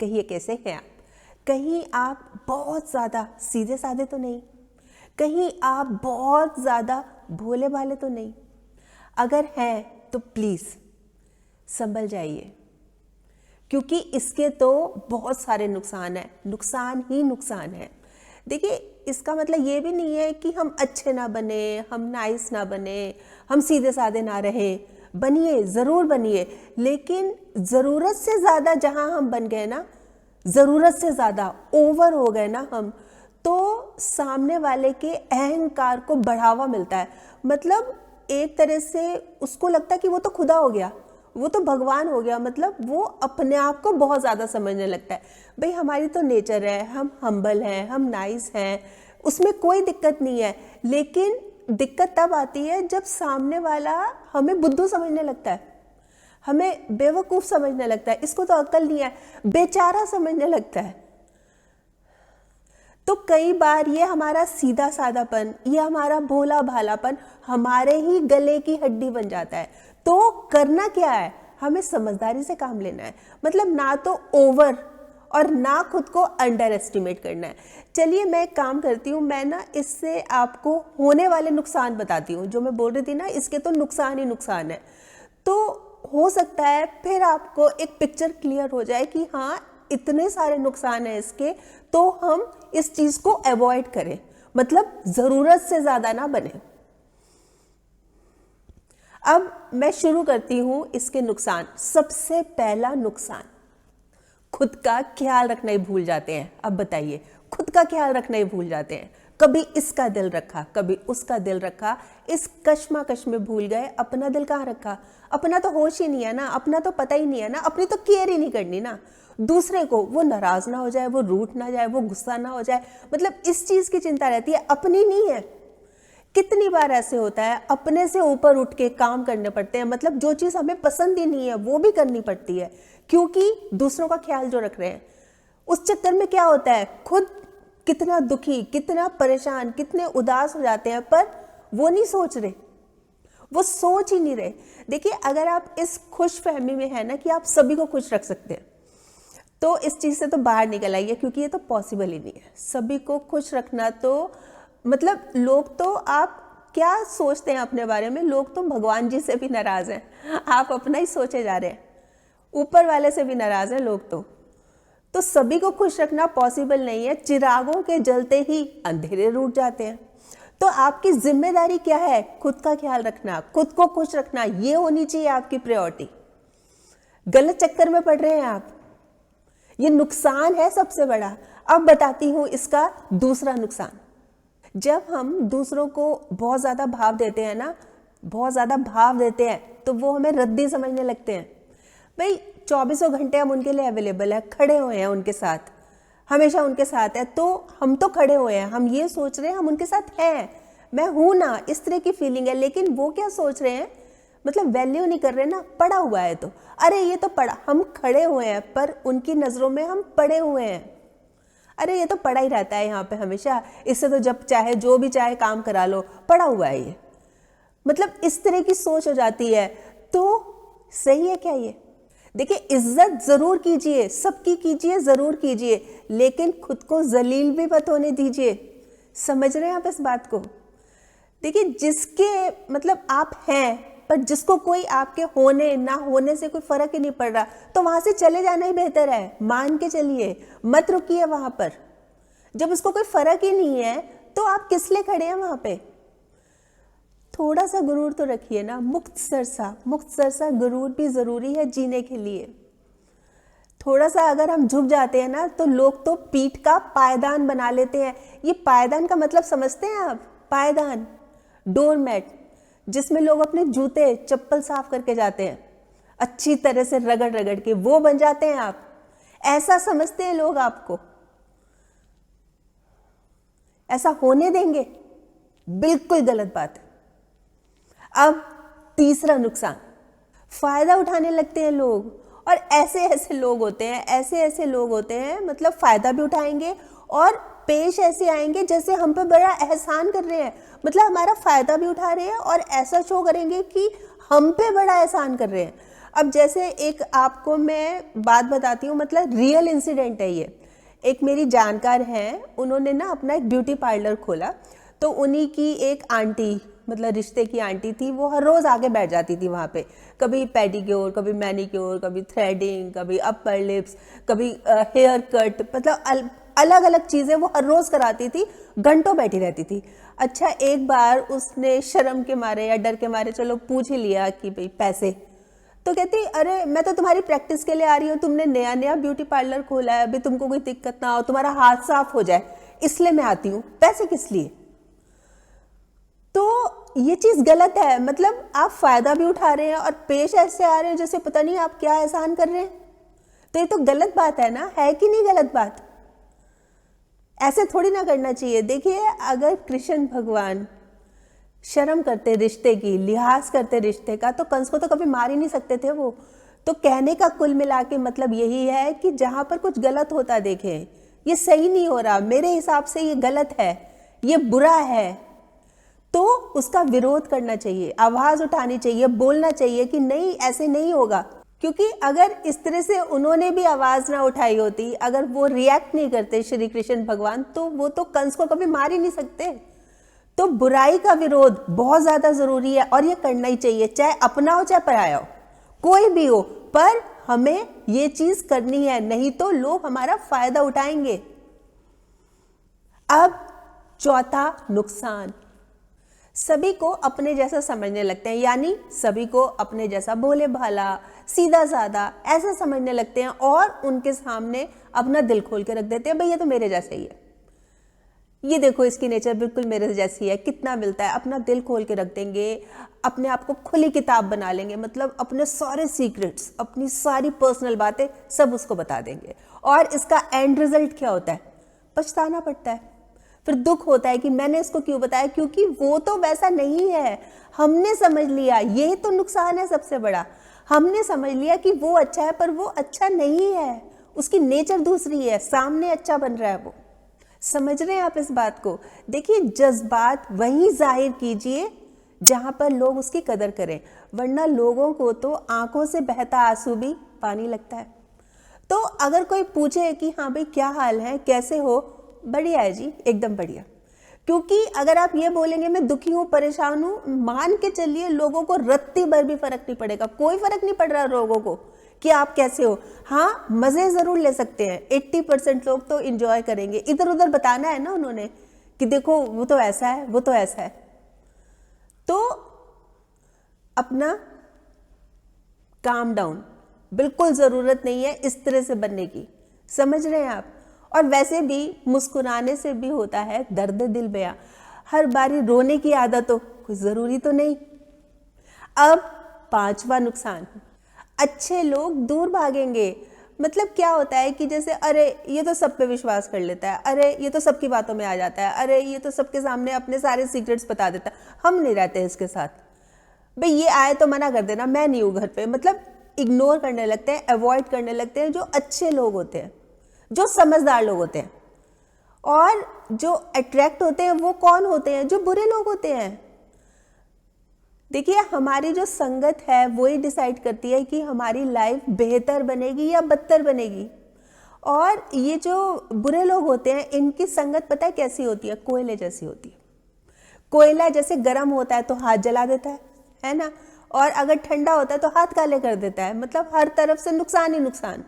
कहिए कैसे हैं आप? कहीं आप बहुत ज़्यादा सीधे साधे तो नहीं? कहीं आप बहुत ज़्यादा भोले भाले तो नहीं? अगर हैं तो प्लीज़ संभल जाइए, क्योंकि इसके तो बहुत सारे नुकसान हैं, नुकसान ही नुकसान है। देखिए, इसका मतलब ये भी नहीं है कि हम अच्छे ना बने, हम नाइस ना बने, हम सीधे साधे ना रहे। बनिए, ज़रूर बनिए, लेकिन ज़रूरत से ज़्यादा जहाँ हम बन गए ना, ज़रूरत से ज़्यादा ओवर हो गए ना हम, तो सामने वाले के अहंकार को बढ़ावा मिलता है। मतलब एक तरह से उसको लगता है कि वो तो खुदा हो गया, वो तो भगवान हो गया। मतलब वो अपने आप को बहुत ज़्यादा समझने लगता है। भाई, हमारी तो नेचर है, हम हम्बल हैं, हम नाइस हैं, उसमें कोई दिक्कत नहीं है। लेकिन दिक्कत तब आती है जब सामने वाला हमें बुद्धू समझने लगता है, हमें बेवकूफ़ समझने लगता है, इसको तो अक्ल नहीं है, बेचारा समझने लगता है। तो कई बार ये हमारा सीधा साधापन, ये हमारा भोला भालापन हमारे ही गले की हड्डी बन जाता है। तो करना क्या है? हमें समझदारी से काम लेना है। मतलब ना तो ओवर और ना खुद को अंडर एस्टिमेट करना है। चलिए, मैं एक काम करती हूँ, मैं ना इससे आपको होने वाले नुकसान बताती हूँ। जो मैं बोल रही थी ना, इसके तो नुकसान ही नुकसान है। तो हो सकता है फिर आपको एक पिक्चर क्लियर हो जाए कि हाँ, इतने सारे नुकसान हैं इसके, तो हम इस चीज़ को अवॉइड करें। मतलब ज़रूरत से ज़्यादा ना बने। अब मैं शुरू करती हूँ इसके नुकसान। सबसे पहला नुकसान, खुद का ख्याल रखना ही भूल जाते हैं। अब बताइए, खुद का ख्याल रखना ही भूल जाते हैं। कभी इसका दिल रखा, कभी उसका दिल रखा, इस कश्मकश में भूल गए अपना दिल कहाँ रखा। अपना तो होश ही नहीं है ना, अपना तो पता ही नहीं है ना, अपनी तो केयर ही नहीं करनी ना। दूसरे को वो नाराज ना हो जाए, वो रूठ ना जाए, वो गुस्सा ना हो जाए, मतलब इस चीज़ की चिंता रहती है, अपनी नहीं है। कितनी बार ऐसे होता है, अपने से ऊपर उठ के काम करने पड़ते हैं। मतलब जो चीज़ हमें पसंद ही नहीं है वो भी करनी पड़ती है, क्योंकि दूसरों का ख्याल जो रख रहे हैं। उस चक्कर में क्या होता है, खुद कितना दुखी, कितना परेशान, कितने उदास हो जाते हैं, पर वो नहीं सोच रहे, वो सोच ही नहीं रहे। देखिए, अगर आप इस खुश फहमी में है ना कि आप सभी को खुश रख सकते हैं, तो इस चीज़ से तो बाहर निकल आइए, क्योंकि ये तो पॉसिबल ही नहीं है सभी को खुश रखना। तो मतलब लोग तो, आप क्या सोचते हैं अपने बारे में, लोग तो भगवान जी से भी नाराज़ हैं, आप अपना ही सोचे जा रहे हैं, ऊपर वाले से भी नाराज़ हैं लोग तो सभी को खुश रखना पॉसिबल नहीं है। चिरागों के जलते ही अंधेरे रूठ जाते हैं। तो आपकी जिम्मेदारी क्या है? खुद का ख्याल रखना, खुद को खुश रखना, ये होनी चाहिए आपकी प्रायोरिटी। गलत चक्कर में पड़ रहे हैं आप, ये नुकसान है सबसे बड़ा। अब बताती हूं इसका दूसरा नुकसान। जब हम दूसरों को बहुत ज़्यादा भाव देते हैं ना, बहुत ज़्यादा भाव देते हैं, तो वो हमें रद्दी समझने लगते हैं। भाई, 24 घंटे हम उनके लिए अवेलेबल है, खड़े हुए हैं उनके साथ, हमेशा उनके साथ है, तो हम तो खड़े हुए हैं, हम ये सोच रहे हैं हम उनके साथ हैं, मैं हूं ना, इस तरह की फीलिंग है। लेकिन वो क्या सोच रहे हैं, मतलब वैल्यू नहीं कर रहे ना, पड़ा हुआ है तो, अरे ये तो पड़ा, हम खड़े हुए हैं पर उनकी नज़रों में हम पड़े हुए हैं। अरे ये तो पड़ा ही रहता है यहाँ पे हमेशा, इससे तो जब चाहे जो भी चाहे काम करा लो, पड़ा हुआ है ये। मतलब इस तरह की सोच हो जाती है। तो सही है क्या ये? देखिए, इज्जत जरूर कीजिए, सबकी कीजिए, जरूर कीजिए, लेकिन खुद को जलील भी मत होने दीजिए। समझ रहे हैं आप इस बात को? देखिए, जिसके मतलब आप हैं, पर जिसको कोई आपके होने ना होने से कोई फर्क ही नहीं पड़ रहा, तो वहां से चले जाना ही बेहतर है। मान के चलिए, मत रुकिए वहां पर। जब उसको कोई फर्क ही नहीं है, तो आप किस लिए खड़े हैं वहां पे? थोड़ा सा गुरूर तो रखिए ना, मुक्त सरसा गुरूर भी जरूरी है जीने के लिए। थोड़ा सा अगर हम झुक जाते हैं ना, तो लोग तो पीठ का पायदान बना लेते हैं। ये पायदान का मतलब समझते हैं आप? पायदान, डोरमैट, जिसमें लोग अपने जूते चप्पल साफ करके जाते हैं, अच्छी तरह से रगड़ रगड़ के, वो बन जाते हैं आप। ऐसा समझते हैं लोग आपको? ऐसा होने देंगे? बिल्कुल गलत बात है। अब तीसरा नुकसान, फायदा उठाने लगते हैं लोग। और ऐसे ऐसे लोग होते हैं, मतलब फायदा भी उठाएंगे और पेश ऐसे आएंगे जैसे हम पे बड़ा एहसान कर रहे हैं। मतलब हमारा फायदा भी उठा रहे हैं और ऐसा शो करेंगे कि हम पे बड़ा एहसान कर रहे हैं। अब जैसे एक आपको मैं बात बताती हूँ, मतलब रियल इंसिडेंट है ये। एक मेरी जानकार हैं, उन्होंने ना अपना एक ब्यूटी पार्लर खोला। तो उन्हीं की एक आंटी, मतलब रिश्ते की आंटी थी, वो हर रोज़ आके बैठ जाती थी वहाँ पे। कभी पेडिक्योर, कभी मैनिक्योर, कभी थ्रेडिंग, कभी अपर लिप्स, कभी हेयर कट, मतलब अलग अलग चीज़ें वो हर रोज़ कराती थी, घंटों बैठी रहती थी। अच्छा, एक बार उसने शर्म के मारे या डर के मारे चलो पूछ ही लिया कि भाई पैसे। तो कहती, अरे मैं तो तुम्हारी प्रैक्टिस के लिए आ रही हूँ, तुमने नया नया ब्यूटी पार्लर खोला है, अभी तुमको कोई दिक्कत ना हो, तुम्हारा हाथ साफ हो जाए, इसलिए मैं आती हूँ, पैसे किस लिए? तो ये चीज गलत है। मतलब आप फायदा भी उठा रहे हैं और पेश ऐसे आ रहे हैं जैसे पता नहीं आप क्या एहसान कर रहे हैं। तो ये तो गलत बात है ना, है कि नहीं गलत बात? ऐसे थोड़ी ना करना चाहिए। देखिए, अगर कृष्ण भगवान शर्म करते रिश्ते की, लिहाज करते रिश्ते का, तो कंस को तो कभी मार ही नहीं सकते थे वो। तो कहने का कुल मिला के मतलब यही है कि जहां पर कुछ गलत होता देखें, ये सही नहीं हो रहा, मेरे हिसाब से ये गलत है, ये बुरा है, तो उसका विरोध करना चाहिए, आवाज उठानी चाहिए, बोलना चाहिए कि नहीं, ऐसे नहीं होगा। क्योंकि अगर इस तरह से उन्होंने भी आवाज ना उठाई होती, अगर वो रिएक्ट नहीं करते श्री कृष्ण भगवान, तो वो तो कंस को कभी मार ही नहीं सकते। तो बुराई का विरोध बहुत ज्यादा जरूरी है और ये करना ही चाहिए, चाहे अपना हो चाहे पराया हो, कोई भी हो, पर हमें ये चीज करनी है, नहीं तो लोग हमारा फायदा उठाएंगे। अब चौथा नुकसान, सभी को अपने जैसा समझने लगते हैं, यानी सभी को अपने जैसा भोले भाला, सीधा साधा ऐसा समझने लगते हैं और उनके सामने अपना दिल खोल के रख देते हैं, भाई ये तो मेरे जैसा ही है, ये देखो इसकी नेचर बिल्कुल मेरे जैसी है, कितना मिलता है, अपना दिल खोल के रख देंगे, अपने आप को खुली किताब बना लेंगे, मतलब अपने सारे सीक्रेट्स, अपनी सारी पर्सनल बातें सब उसको बता देंगे। और इसका एंड रिजल्ट क्या होता है? पछताना पड़ता है, फिर दुख होता है कि मैंने इसको क्यों बताया, क्योंकि वो तो वैसा नहीं है, हमने समझ लिया। यही तो नुकसान है सबसे बड़ा, हमने समझ लिया कि वो अच्छा है, पर वो अच्छा नहीं है, उसकी नेचर दूसरी है, सामने अच्छा बन रहा है वो। समझ रहे हैं आप इस बात को? देखिए, जज्बात वहीं जाहिर कीजिए जहां पर लोग उसकी कदर करें, वरना लोगों को तो आंखों से बहता आंसू भी पानी लगता है। तो अगर कोई पूछे कि हाँ भाई क्या हाल है, कैसे हो, बढ़िया है जी, एकदम बढ़िया। क्योंकि अगर आप ये बोलेंगे मैं दुखी हूं, परेशान हूं, मान के चलिए लोगों को रत्ती भर भी फर्क नहीं पड़ेगा, कोई फर्क नहीं पड़ रहा लोगों को कि आप कैसे हो। हाँ, मजे जरूर ले सकते हैं, 80% लोग तो इंजॉय करेंगे, इधर उधर बताना है ना उन्होंने कि देखो वो तो ऐसा है, वो तो ऐसा है। तो अपना काम डाउन, बिल्कुल जरूरत नहीं है इस तरह से बनने की, समझ रहे हैं आप? और वैसे भी मुस्कुराने से भी होता है दर्द दिल बयां, हर बारी रोने की आदत हो कोई जरूरी तो नहीं। अब पांचवा नुकसान, अच्छे लोग दूर भागेंगे। मतलब क्या होता है कि जैसे अरे ये तो सब पे विश्वास कर लेता है, अरे ये तो सबकी बातों में आ जाता है, अरे ये तो सबके सामने अपने सारे सीक्रेट्स बता देता है, हम नहीं रहते इसके साथ, भाई ये आए तो मना कर देना, मैं नहीं हूं घर पे। मतलब इग्नोर करने लगते हैं, अवॉइड करने लगते हैं जो अच्छे लोग होते हैं, जो समझदार लोग होते हैं। और जो अट्रैक्ट होते हैं वो कौन होते हैं? जो बुरे लोग होते हैं। देखिए, हमारी जो संगत है वो ही डिसाइड करती है कि हमारी लाइफ बेहतर बनेगी या बदतर बनेगी। और ये जो बुरे लोग होते हैं इनकी संगत पता है कैसी होती है? कोयले जैसी होती है। कोयला जैसे गर्म होता है तो हाथ जला देता है ना, और अगर ठंडा होता है तो हाथ काले कर देता है। मतलब हर तरफ से नुकसान ही नुकसान,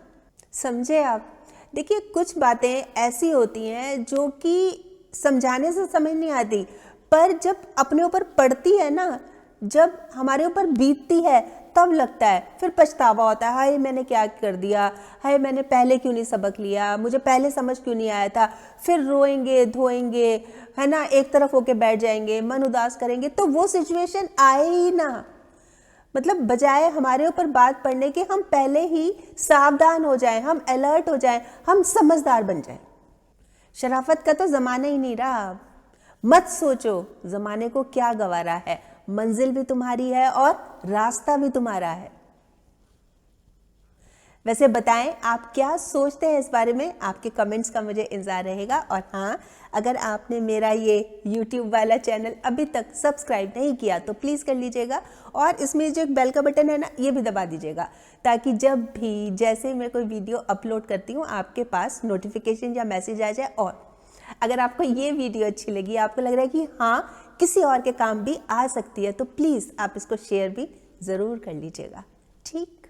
समझे आप? देखिए, कुछ बातें ऐसी होती हैं जो कि समझाने से समझ नहीं आती, पर जब अपने ऊपर पड़ती है ना, जब हमारे ऊपर बीतती है तब लगता है, फिर पछतावा होता है, हाय मैंने क्या कर दिया, हाय मैंने पहले क्यों नहीं सबक लिया, मुझे पहले समझ क्यों नहीं आया था। फिर रोएंगे धोएंगे, है ना, एक तरफ होके बैठ जाएंगे, मन उदास करेंगे, तो वो सिचुएशन आए ही ना। मतलब बजाय हमारे ऊपर बात पड़ने के हम पहले ही सावधान हो जाएं, हम अलर्ट हो जाएं, हम समझदार बन जाएं। शराफत का तो जमाना ही नहीं रहा। मत सोचो जमाने को क्या गवारा है, मंजिल भी तुम्हारी है और रास्ता भी तुम्हारा है। वैसे बताएं आप क्या सोचते हैं इस बारे में, आपके कमेंट्स का मुझे इंतजार रहेगा। और हाँ, अगर आपने मेरा ये YouTube वाला चैनल अभी तक सब्सक्राइब नहीं किया तो प्लीज़ कर लीजिएगा, और इसमें जो एक बेल का बटन है ना, ये भी दबा दीजिएगा, ताकि जब भी जैसे मैं कोई वीडियो अपलोड करती हूँ आपके पास नोटिफिकेशन या मैसेज आ जाए। और अगर आपको ये वीडियो अच्छी लगी, आपको लग रहा है कि हाँ किसी और के काम भी आ सकती है, तो प्लीज़ आप इसको शेयर भी ज़रूर कर लीजिएगा। ठीक।